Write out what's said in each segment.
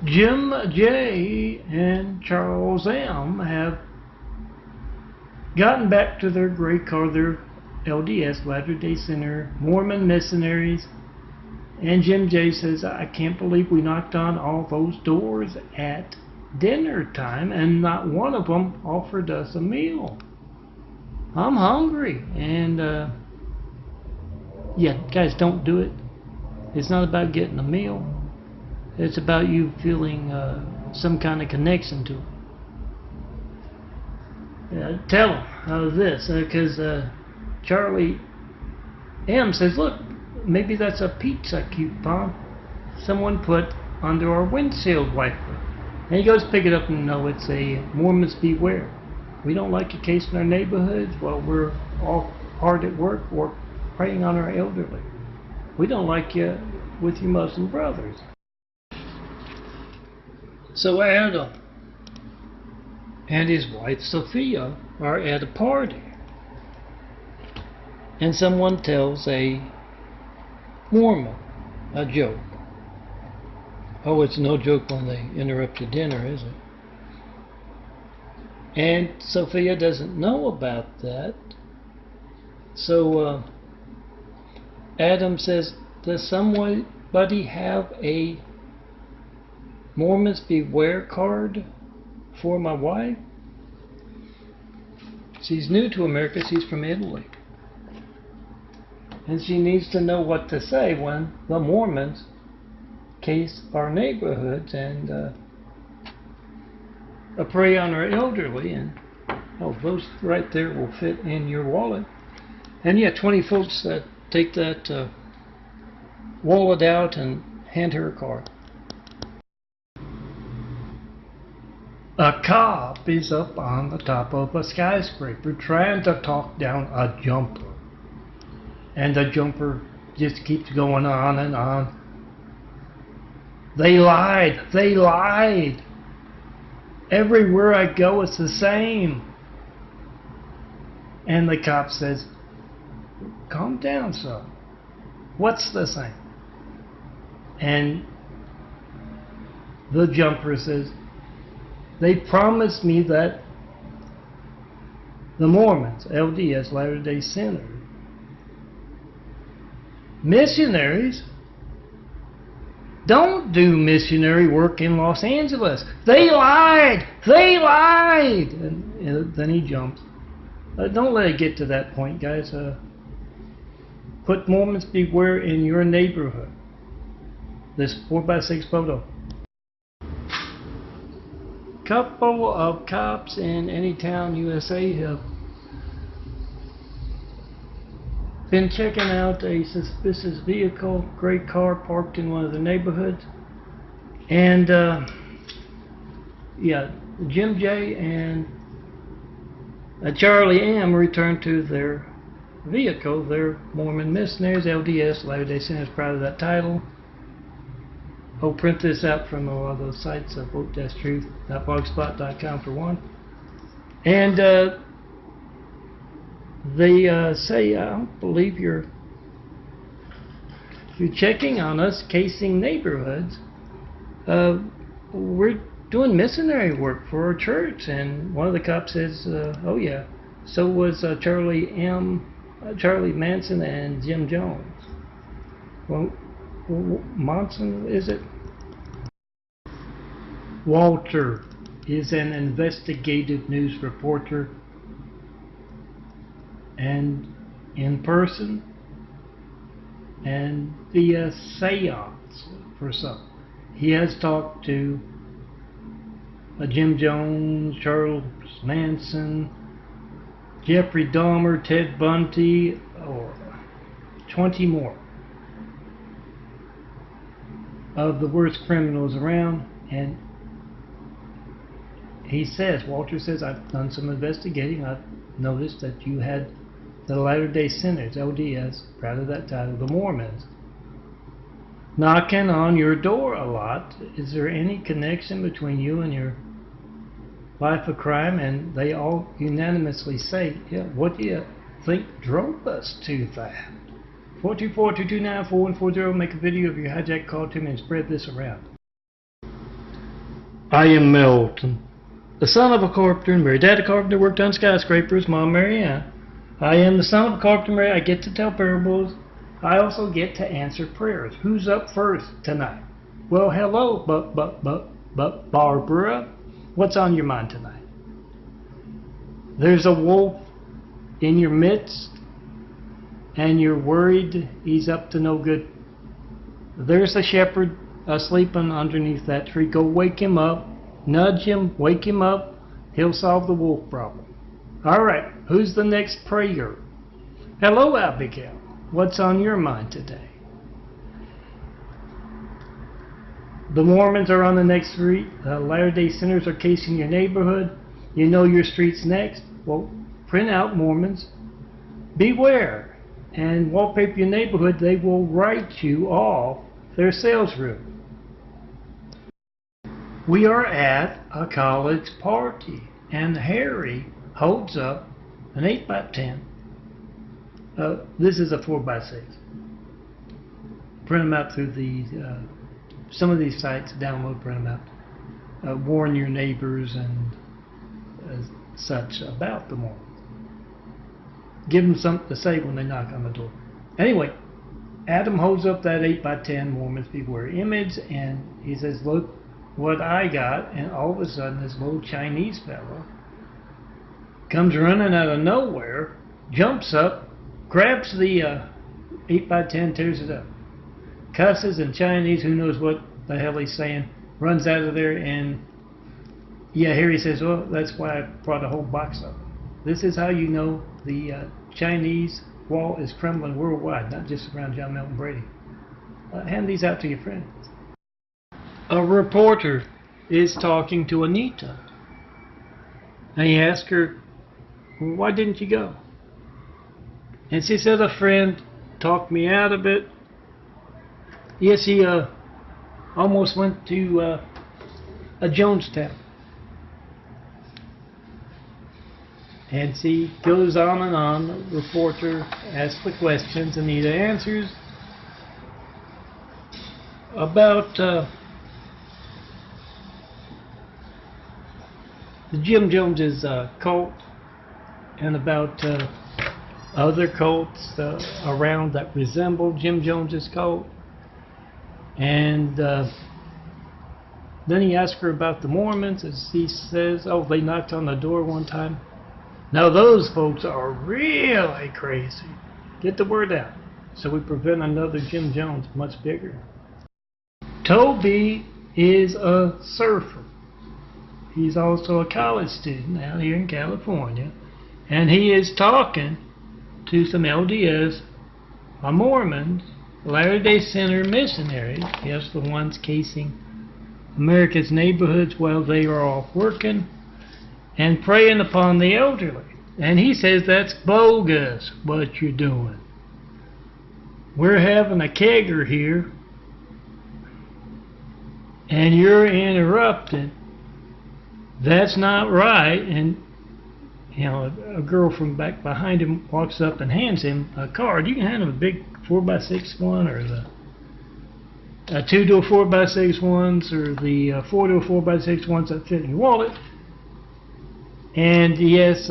Jim J. and Charles M. have gotten back to their gray car, their LDS, Latter-day Center, Mormon missionaries. And Jim J. says, I can't believe we knocked on all those doors at dinner time and not one of them offered us a meal. I'm hungry. And yeah, guys, don't do it. It's not about getting a meal. It's about you feeling some kind of connection to it. Tell them this, because Charlie M. says, look, maybe that's a pizza coupon someone put under our windshield wiper. And he goes to pick it up and no, it's a Mormons beware. We don't like your case in our neighborhoods while we're all hard at work or preying on our elderly. We don't like you with your Muslim brothers. So Adam and his wife Sophia are at a party. And someone tells a Mormon a joke. Oh, it's no joke when they interrupt your dinner, is it? And Sophia doesn't know about that. So Adam says, does somebody have a Mormons Beware card for my wife? She's new to America. She's from Italy. And she needs to know what to say when the Mormons case our neighborhoods and prey on our elderly. And oh, those right there will fit in your wallet. And yeah, 20 folks take that wallet out and hand her a card. A cop is up on the top of a skyscraper trying to talk down a jumper. And the jumper just keeps going on and on. They lied. They lied. Everywhere I go, it's the same. And the cop says, calm down, son. What's the same? And the jumper says, they promised me that the Mormons, LDS, Latter-day Center, missionaries don't do missionary work in Los Angeles. They lied! They lied! And then he jumps. Don't let it get to that point, guys. Put Mormons Beware in your neighborhood. This 4x6 photo. Couple of cops in Anytown, USA have been checking out a suspicious vehicle, gray car parked in one of the neighborhoods. And yeah, Jim J. and Charlie M. returned to their vehicle. They're Mormon missionaries, LDS, Latter-day Saints, proud of that title. I'll print this out from a lot of those sites, vote-truth.blogspot.com for one. And they say, I don't believe you're checking on us, casing neighborhoods. We're doing missionary work for our church. And one of the cops says, oh yeah, so was Charlie Manson and Jim Jones. Well, Monson, is it? Walter is an investigative news reporter and in person and via seance for some. He has talked to Jim Jones, Charles Manson, Jeffrey Dahmer, Ted Bundy, or 20 more of the worst criminals around. And he says, Walter says, I've done some investigating. I've noticed that you had the Latter-day Saints, LDS, proud of that title, the Mormons, knocking on your door a lot. Is there any connection between you and your life of crime? And they all unanimously say, yeah, what do you think drove us to that? 424-229-4140. Make a video of your hijack call to me and spread this around. I am Melton, the son of a carpenter, and married. Dad a carpenter, worked on skyscrapers, Mom Mary Ann. I am the son of a carpenter, I get to tell parables. I also get to answer prayers. Who's up first tonight? Well, hello, but Barbara, what's on your mind tonight? There's a wolf in your midst, and you're worried he's up to no good. There's a shepherd sleeping underneath that tree. Go wake him up, nudge him, wake him up. He'll solve the wolf problem. All right, who's the next prayer? Hello, Abigail. What's on your mind today? The Mormons are on the next street. Latter-day Sinners are casing your neighborhood. You know your street's next. Well, print out Mormons. Beware. And wallpaper your neighborhood. They will write you all their sales room. We are at a college party, and Harry holds up an 8x10. This is a 4x6. Print them out through the some of these sites. Download, print them out. Warn your neighbors and such about the Mormons. Give them something to say when they knock on the door. Anyway, Adam holds up that 8x10 Mormons Beware image, and he says, "Look what I got." And all of a sudden, this little Chinese fellow comes running out of nowhere, jumps up, grabs the 8x10, tears it up, cusses in Chinese, who knows what the hell he's saying, runs out of there, and yeah, Harry says, "Well, that's why I brought a whole box of them." This is how you know the Chinese wall is crumbling worldwide, not just around John Melton Brady. Hand these out to your friends. A reporter is talking to Anita, and he asks her, "Why didn't you go?" And she said, "A friend talked me out of it." Yes, he almost went to a Jonestown. And she goes on and on. The reporter asks the questions. Anita answers about the Jim Jones's cult, and about other cults around that resemble Jim Jones's cult. And then he asks her about the Mormons, and she says, "Oh, they knocked on the door one time." Now those folks are really crazy. Get the word out so we prevent another Jim Jones much bigger. Toby is a surfer. He's also a college student out here in California, and he is talking to some LDS Mormons, Latter-day Saint missionaries, yes, the ones casing America's neighborhoods while they are off working, and preying upon the elderly. And he says that's bogus what you're doing. We're having a kegger here, and you're interrupting. That's not right. And you know, a girl from back behind him walks up and hands him a card. You can hand him a big 4x6 one, or the 2 to a 4x6 ones, or the 4 to a 4x6 ones that fit in your wallet. And yes,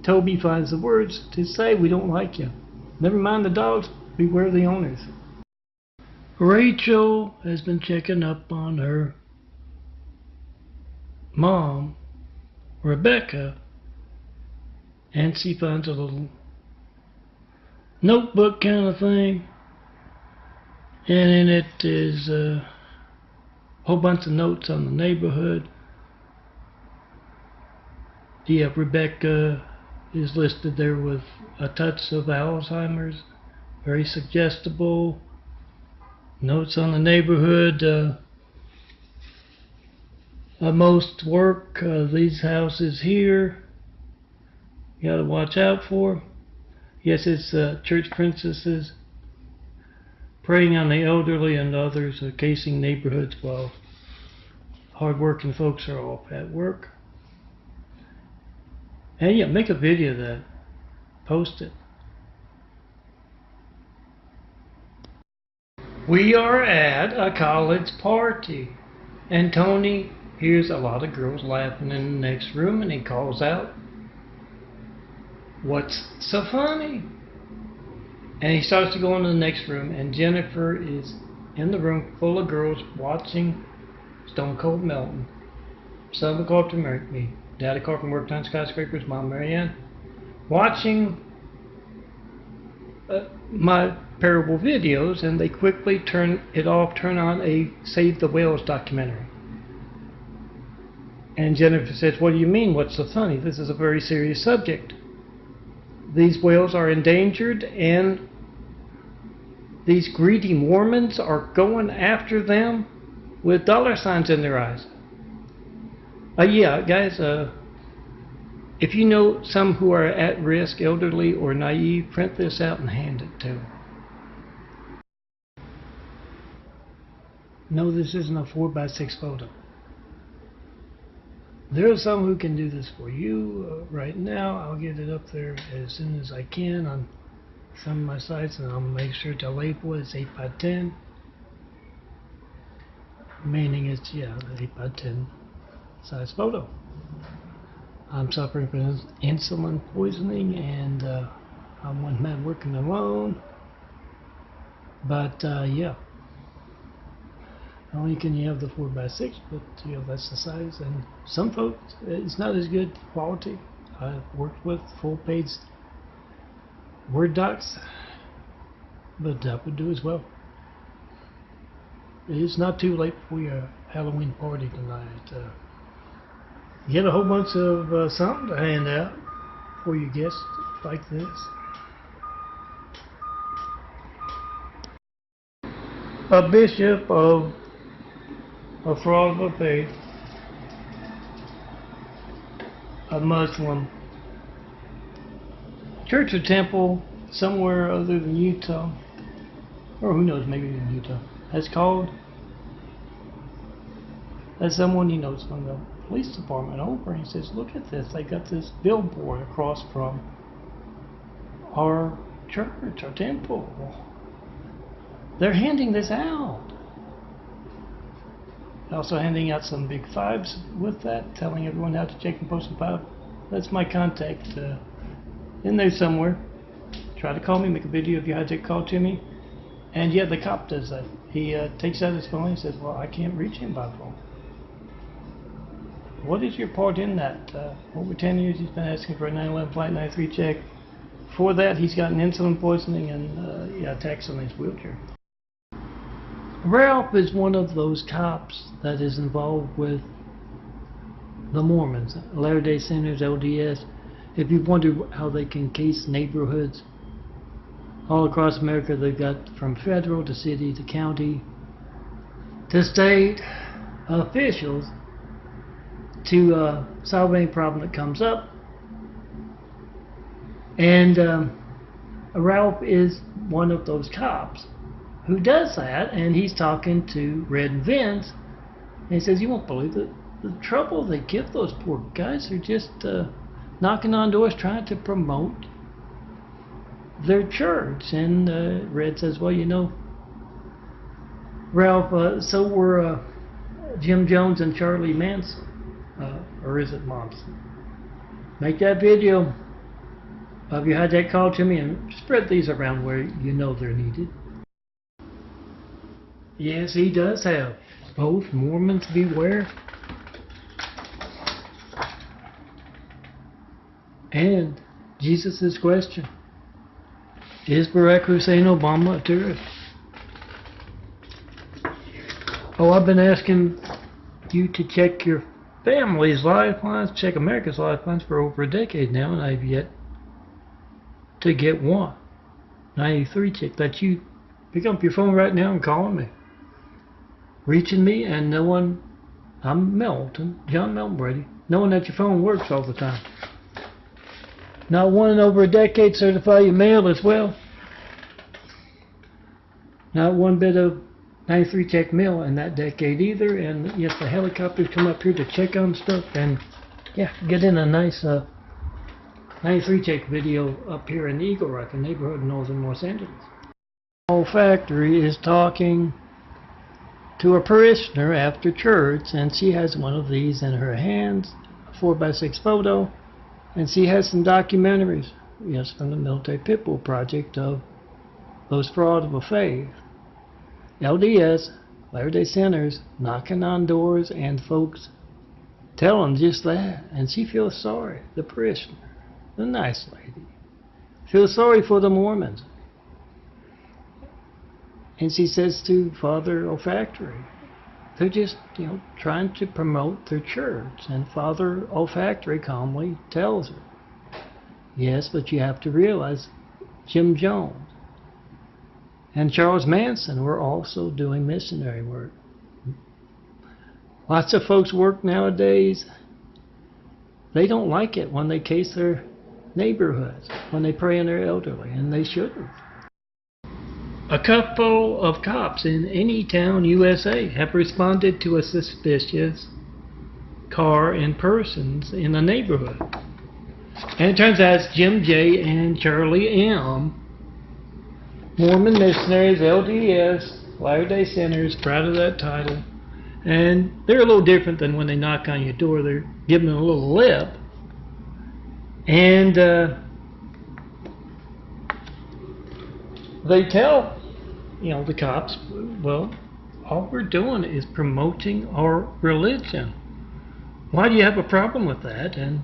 Toby finds the words to say, "We don't like you. Never mind the dogs, beware the owners." Rachel has been checking up on her mom, Rebecca, and she finds a little notebook kind of thing, and in it is a whole bunch of notes on the neighborhood. Yeah, Rebecca is listed there with a touch of Alzheimer's, very suggestible. Notes on the neighborhood. Most work, these houses here, you gotta watch out for. Yes, it's church princesses preying on the elderly and others, casing neighborhoods while hard-working folks are off at work. And yeah, make a video of that. Post it. We are at a college party, and Tony hears a lot of girls laughing in the next room, and he calls out, "What's so funny?" And he starts to go into the next room, and Jennifer is in the room full of girls watching Stone Cold Melton. Son of a carpenter married me. Daddy carpenter worked on skyscrapers. Mom Marianne. Watching my parable videos, and they quickly turn it off, turn on a Save the Whales documentary. And Jennifer says, "What do you mean? What's so funny? This is a very serious subject. These whales are endangered, and these greedy Mormons are going after them with dollar signs in their eyes." Yeah, guys, if you know some who are at risk, elderly or naive, print this out and hand it to them. No, this isn't a 4x6 photo. There are some who can do this for you right now. I'll get it up there as soon as I can on some of my sites, and I'll make sure to label it as 8x10. Meaning it's, yeah, the 8x10 size photo. I'm suffering from insulin poisoning, and I'm one man working alone. But yeah, not only can you have the 4x6, but you know, that's the size. And some folks, it's not as good quality. I've worked with full-page Word docs, but that would do as well. It's not too late for your Halloween party tonight. Get a whole bunch of something to hand out for your guests like this. A bishop of a fraud of a faith, a Muslim, church or temple somewhere other than Utah, or who knows, maybe in Utah, has called as someone he knows from the police department over, and he says, "Look at this, they got this billboard across from our church, our temple. They're handing this out." Also handing out some big fives with that, telling everyone how to check and post a 5. That's my contact in there somewhere. Try to call me, make a video of your hijack call to me. And yeah, the cop does that. He takes out his phone and says, "Well, I can't reach him by phone." What is your part in that? Over 10 years he's been asking for a 911 flight 93 check. For that he's gotten insulin poisoning and yeah, attacks on his wheelchair. Ralph is one of those cops that is involved with the Mormons, Latter-day Saints, LDS. If you wonder how they can case neighborhoods all across America, they've got from federal to city to county to state officials to solve any problem that comes up. And Ralph is one of those cops who does that, and he's talking to Red and Vince, and he says, "You won't believe the trouble they give those poor guys. They're just knocking on doors trying to promote their church." And Red says, "Well, you know, Ralph, so were Jim Jones and Charlie Manson, or is it Monson? Make that video of your hijack call to me and spread these around where you know they're needed." Yes, he does have both. Mormons beware. And Jesus' question, is Barack Hussein Obama a terrorist? Oh, I've been asking you to check your family's lifelines, check America's lifelines for over a decade now, and I've yet to get one. 93 check. That you pick up your phone right now and call me. Reaching me and knowing I'm Melton, John Melton Brady, knowing that your phone works all the time. Not one in over a decade. Certify your mail as well. Not one bit of 93 check mail in that decade either. And yes, the helicopters come up here to check on stuff, and yeah, get in a nice 93 check video up here in Eagle Rock, a neighborhood in northern Los Angeles. All factory is talking to a parishioner after church, and she has one of these in her hands, a 4x6 photo, and she has some documentaries, yes, from the Military Pitbull Project of those fraud of a faith. LDS, Latter-day Sinners, knocking on doors, and folks tell them just that, and she feels sorry, the parishioner, the nice lady, feels sorry for the Mormons. And she says to Father Olfactory, they're just, trying to promote their church. And Father Olfactory calmly tells her, yes, but you have to realize Jim Jones and Charles Manson were also doing missionary work. Lots of folks work nowadays, they don't like it when they case their neighborhoods, when they prey on their elderly, and they shouldn't. A couple of cops in any town, USA, have responded to a suspicious car and persons in a neighborhood. And it turns out it's Jim J. and Charlie M., Mormon missionaries, LDS, Latter-day Sinners, proud of that title. And they're a little different than when they knock on your door. They're giving them a little lip. And they tell the cops, well, all we're doing is promoting our religion. Why do you have a problem with that? And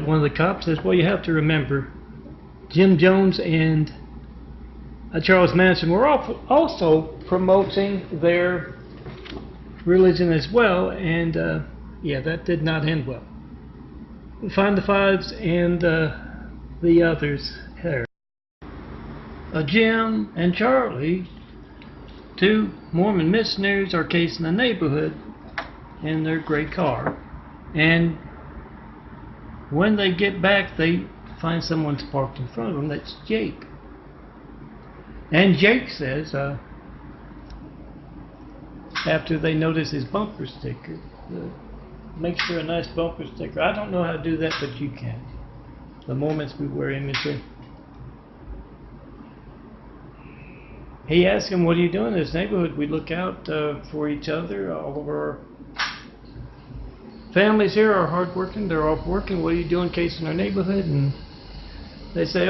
one of the cops says, well, you have to remember, Jim Jones and Charles Manson were also promoting their religion as well, and that did not end well. We find the Fives and the others here. Jim and Charlie, two Mormon missionaries, are casing the neighborhood in their gray car, and when they get back they find someone's parked in front of them. That's Jake. And Jake says, after they notice his bumper sticker, make sure a nice bumper sticker. I don't know how to do that, but you can. The Mormons beware imagery. He asked him, what are you doing in this neighborhood? We look out for each other. All of our families here are hardworking. They're off working. What are you doing casing our neighborhood? And they say,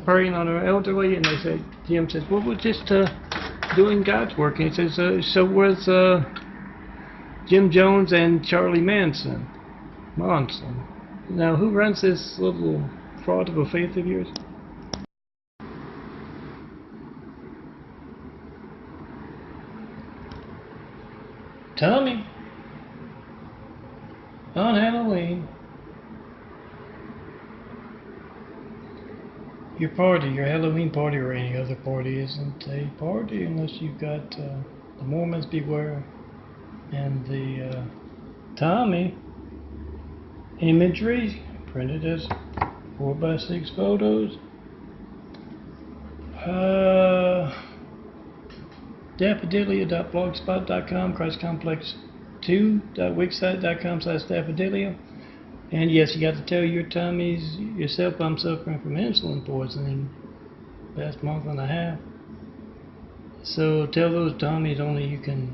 preying on our elderly. And they say, Jim says, well, we're just doing God's work. And he says, so was Jim Jones and Charlie Manson. Now, who runs this little fraud of a faith of yours? Tommy, on Halloween, your Halloween party or any other party isn't a party unless you've got the Mormons beware and the Tommy imagery printed as 4x6 photos. Daffodilia.blogspot.com, ChristComplex2.wixsite.com/Daffodilia. And yes, you got to tell your tummies yourself, I'm suffering from insulin poisoning past month and a half. So tell those tummies only you can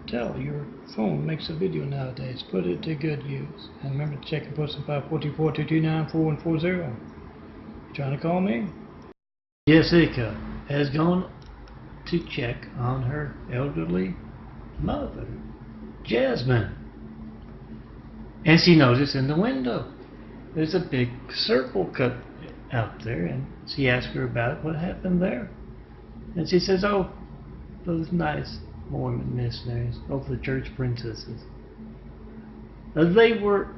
tell. Your phone makes a video nowadays. Put it to good use. And remember to check and post in 542-429-4140. You trying to call me? Jessica has gone to check on her elderly mother, Jasmine. And she noticed in the window there's a big circle cut out there, and she asked her about what happened there. And she says, oh, those nice Mormon missionaries, the church princesses. They were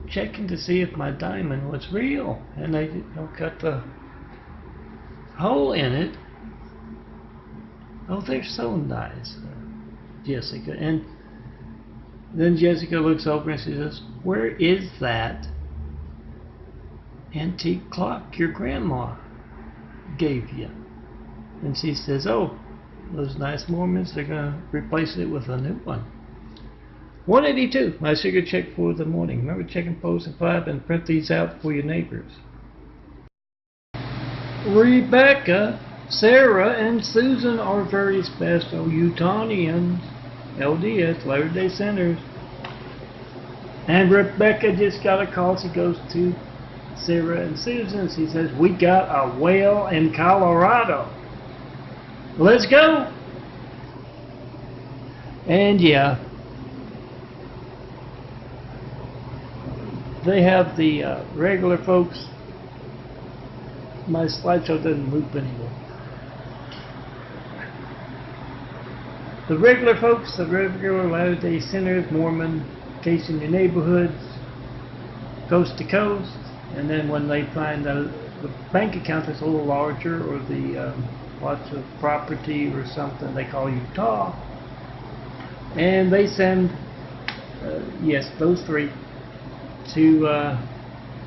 checking to see if my diamond was real, and they cut the hole in it. Oh, they're so nice, Jessica. And then Jessica looks over and she says, where is that antique clock your grandma gave you? And she says, oh, those nice Mormons, they're going to replace it with a new one. 182, my sugar check for the morning. Remember, check and post at 5 and print these out for your neighbors. Rebecca Sarah and Susan are very special Utahnians, LDS, Latter-day Saints. And Rebecca just got a call. She goes to Sarah and Susan. She says, we got a whale in Colorado. Let's go. And yeah, they have the regular folks. My slideshow doesn't move anymore. The regular folks, the regular Latter-day Saints, Mormon, case in your neighborhoods, coast to coast, and then when they find the bank account that's a little larger, or the lots of property or something, they call Utah, and they send, yes, those three to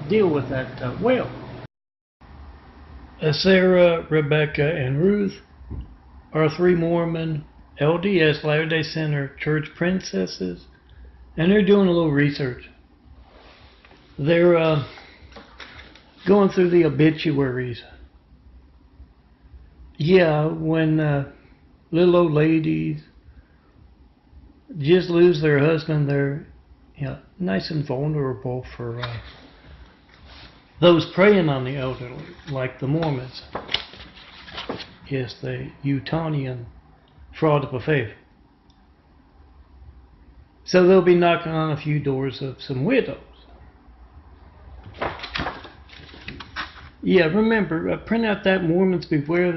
deal with that whale. Sarah, Rebecca, and Ruth are three Mormon LDS Latter-day Saints church princesses, and they're doing a little research. They're going through the obituaries. Yeah, when little old ladies just lose their husband, they're nice and vulnerable for those preying on the elderly, like the Mormons. Yes, the Utahnian fraud of a faith. So they'll be knocking on a few doors of some widows. Yeah, remember, print out that Mormons Beware.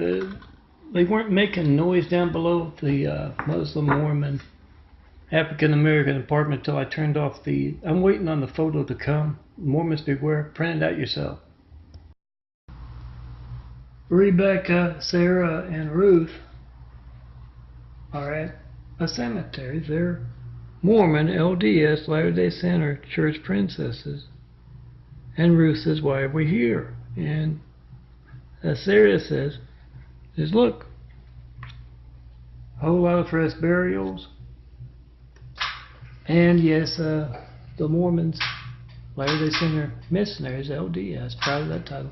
They weren't making noise down below the Muslim Mormon African American apartment until I turned off the... I'm waiting on the photo to come. Mormons Beware. Print it out yourself. Rebecca, Sarah, and Ruth are at a cemetery. They're Mormon LDS Latter-day Saints church princesses. And Ruth says, why are we here? And Sarah says, look, a whole lot of fresh burials. And yes, the Mormons, Latter-day Saints missionaries, LDS, proud of that title,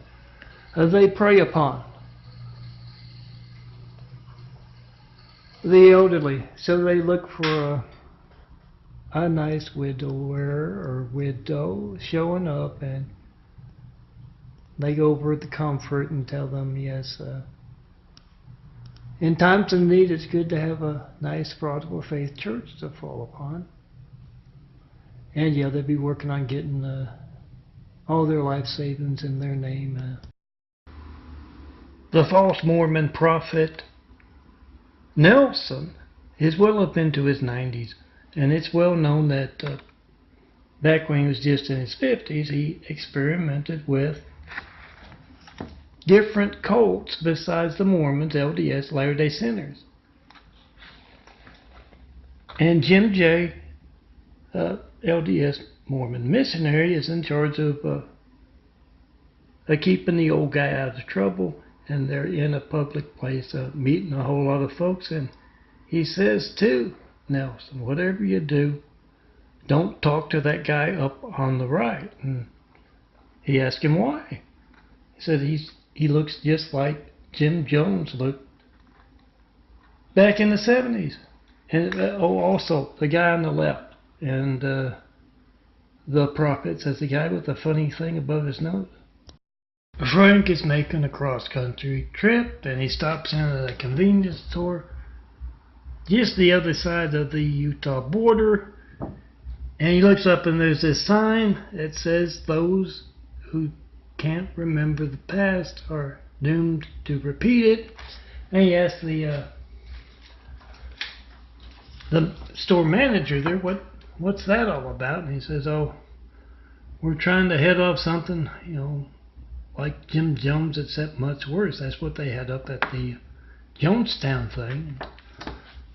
they prey upon the elderly. So they look for a nice widower or widow showing up, and they go over the comfort and tell them, yes, in times of need, it's good to have a nice, fraudable faith church to fall upon. And yeah, they'll be working on getting all their life savings in their name. The false Mormon prophet Nelson is well up into his 90s, and it's well known that back when he was just in his 50s, he experimented with different cults besides the Mormons, LDS, Latter-day Saints. And Jim J., LDS Mormon missionary, is in charge of keeping the old guy out of trouble. And they're in a public place meeting a whole lot of folks. And he says to Nelson, whatever you do, don't talk to that guy up on the right. And he asked him why. He said he looks just like Jim Jones looked back in the 70s. And also the guy on the left. And the prophet says the guy with the funny thing above his nose. Frank is making a cross-country trip, and he stops in at a convenience store just the other side of the Utah border, and he looks up and there's this sign that says those who can't remember the past are doomed to repeat it. And he asks the store manager there, what's that all about? And he says, oh, we're trying to head off something, like Jim Jones, except much worse. That's what they had up at the Jonestown thing.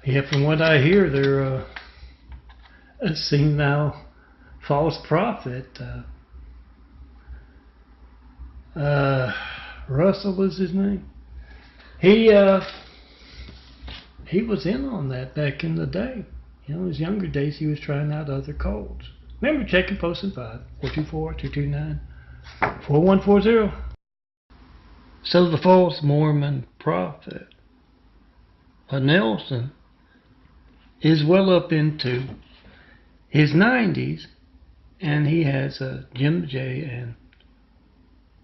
Yeah, from what I hear, they're a senile false prophet. Russell was his name. He was in on that back in the day. In his younger days, he was trying out other cults. Remember, checking post and 5 424-229-4140. So the false Mormon prophet, Nelson, is well up into his 90s, and he has Jim J. and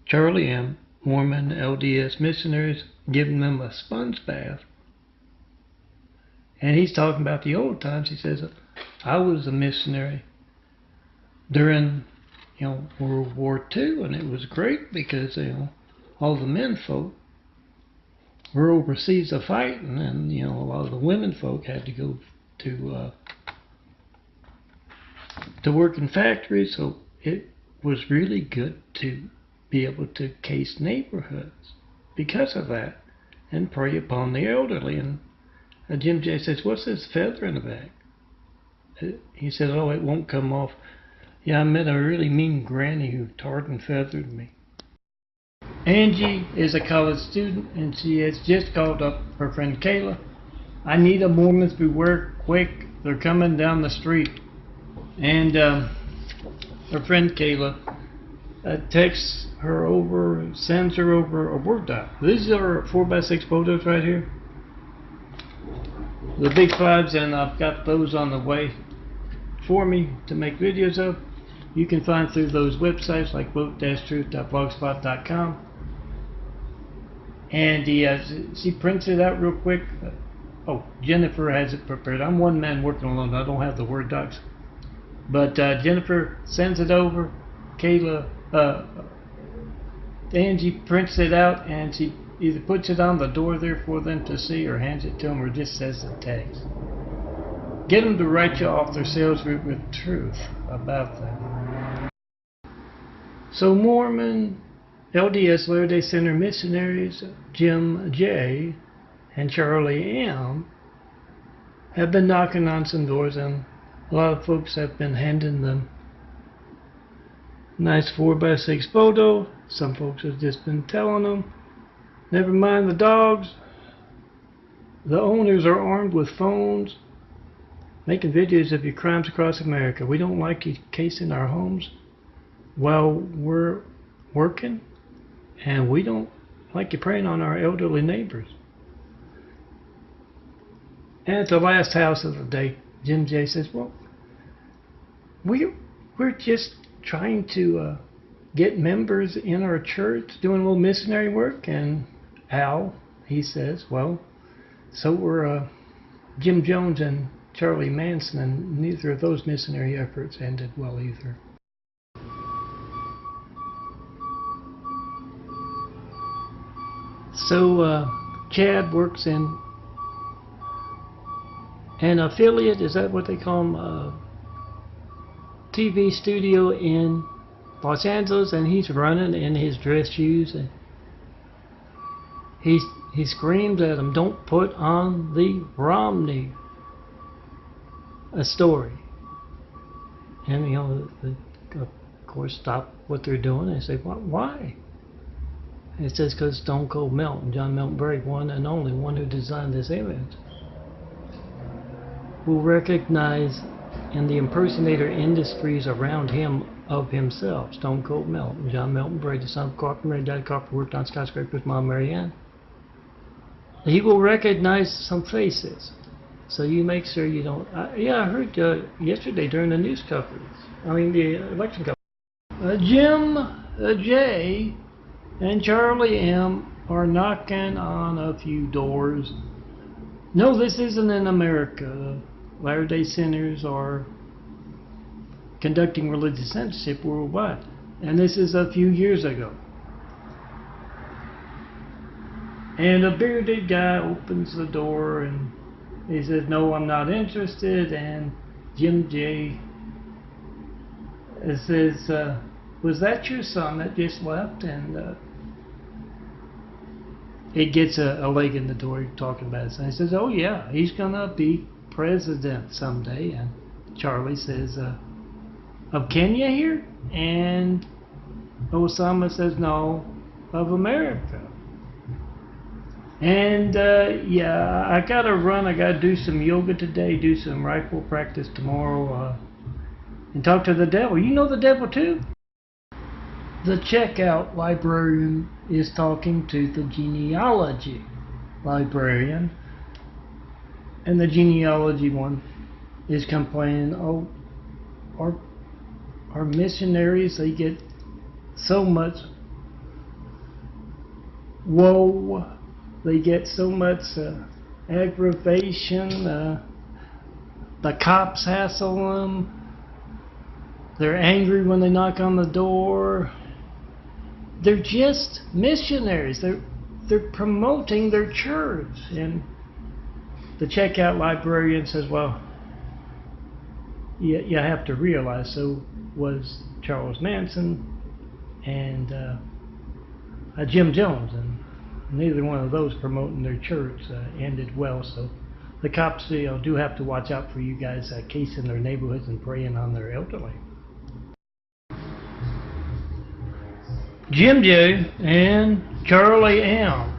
Charlie M., Mormon LDS missionaries, giving them a sponge bath. And he's talking about the old times. He says, I was a missionary during, World War II, and it was great because, all the men folk were overseas a fighting, and, a lot of the women folk had to go to work in factories, so it was really good to be able to case neighborhoods because of that and prey upon the elderly. And Jim J says, what's this feather in the back? He says, oh, it won't come off. Yeah, I met a really mean granny who tarred and feathered me. Angie is a college student, and she has just called up her friend Kayla. I need a Mormons beware quick. They're coming down the street. And her friend Kayla texts her over, sends her over a Word doc. These are 4x6 photos right here. The big 5s, and I've got those on the way for me to make videos of. You can find through those websites like vote-truth.blogspot.com. And she prints it out real quick. Oh, Jennifer has it prepared. I'm one man working alone. I don't have the Word docs. But Jennifer sends it over. Kayla, Angie prints it out, and she either puts it on the door there for them to see, or hands it to them, or just says the text. Get them to write you off their sales route with truth about them. So Mormon LDS Latter-day Saints missionaries Jim J. and Charlie M. have been knocking on some doors, and a lot of folks have been handing them nice 4x6 photo. Some folks have just been telling them, never mind the dogs. The owners are armed with phones, making videos of your crimes across America. We don't like you casing our homes while we're working, and we don't like you preying on our elderly neighbors. And at the last house of the day, Jim J says, well, we're just trying to get members in our church doing a little missionary work. And Al, he says, well, so were Jim Jones and Charlie Manson, and neither of those missionary efforts ended well either. So Chad works in an affiliate, is that what they call them? TV studio in Los Angeles, and he's running in his dress shoes, and he screams at him, don't put on the Romney a story. And of course stop what they're doing and say, why? And it says because Stone Cold Melton, John Melton Bragg, one and only one who designed this image, will recognize in the impersonator industries around him of himself, Stone Cold Melton, John Melton Bragg, the son of Carpenter, Mary Dad Carpenter, worked on skyscrapers, Mom Mary Ann. He will recognize some faces. So you make sure you don't. I heard yesterday during the news coverage, the election coverage, Jim J. and Charlie M. are knocking on a few doors. No, this isn't in America. Latter-day Saints are conducting religious censorship worldwide. And this is a few years ago. And a bearded guy opens the door and he says, no, I'm not interested. And Jim J. says, was that your son that just left? And it gets a leg in the door talking about his son. He says, oh yeah, he's going to be president someday. And Charlie says, of Kenya here? And Osama says, no, of America. And yeah, I gotta run. I gotta do some yoga today, do some rifle practice tomorrow, and talk to the devil. You know the devil too? The checkout librarian is talking to the genealogy librarian, and the genealogy one is complaining, oh, our missionaries, they get so much woe, they get so much aggravation, the cops hassle them, they're angry when they knock on the door. They're just missionaries. They're promoting their church. And the checkout librarian says, well, you have to realize so was Charles Manson and Jim Jones, and neither one of those promoting their church ended well. So the cops do have to watch out for you guys casing their neighborhoods and preying on their elderly. Jim J. and Charlie M.,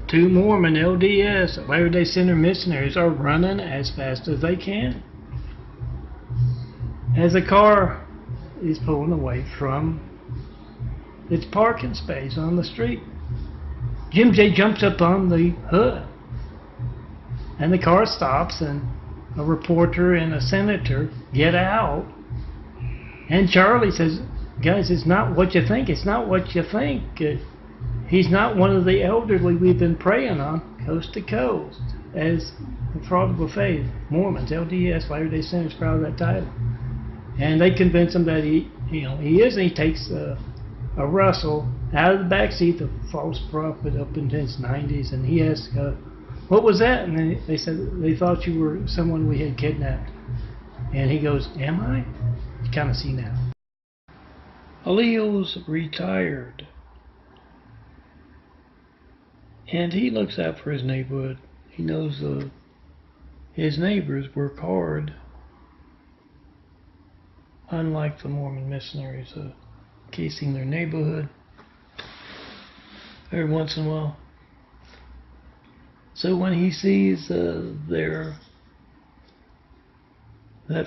two Mormon LDS, Latter-day Saint missionaries, are running as fast as they can as a car is pulling away from its parking space on the street. Jim J. jumps up on the hood, and the car stops, and a reporter and a senator get out, and Charlie says, guys, it's not what you think. It's not what you think. He's not one of the elderly we've been preying on coast to coast as the fraud of faith. Mormons, LDS, Latter-day Saints, proud of that title. And they convince him that he is, and he takes a Russell out of the back seat, the false prophet, up into his 90s, and he asks, what was that? And they said, they thought you were someone we had kidnapped. And he goes, am I? You kind of see now. Leo's retired, and he looks out for his neighborhood. He knows his neighbors work hard, unlike the Mormon missionaries, casing their neighborhood every once in a while. So when he sees that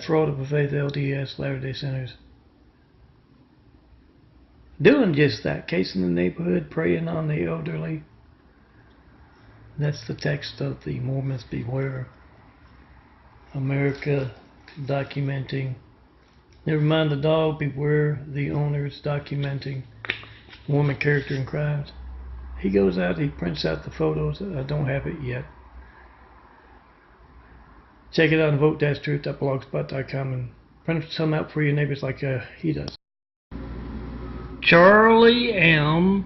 fraud of a faith LDS Latter-day Saints doing just that, casing the neighborhood, preying on the elderly. That's the text of the Mormons Beware. America documenting. Never mind the dog, beware the owners documenting Mormon character and crimes. He goes out, he prints out the photos. I don't have it yet. Check it out on vote-truth.blogspot.com and print some out for your neighbors like he does. Charlie M.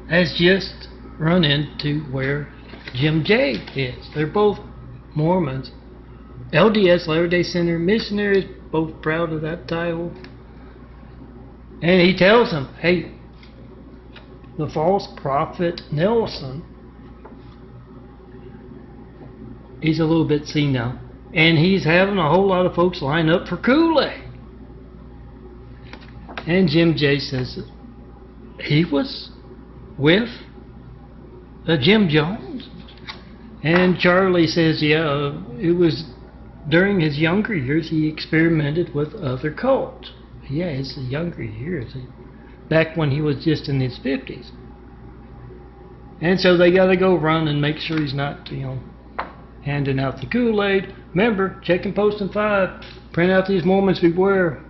has just run into where Jim J. is. They're both Mormons. LDS, Latter-day Saint missionaries, both proud of that title. And he tells them, hey, the false prophet Nelson, he's a little bit senile, and he's having a whole lot of folks line up for Kool-Aid. And Jim J. says he was with Jim Jones. And Charlie says, yeah, it was during his younger years he experimented with other cults. Yeah, his younger years, back when he was just in his 50s. And so they got to go run and make sure he's not, handing out the Kool-Aid. Remember, check and post in 5. Print out these Mormons Beware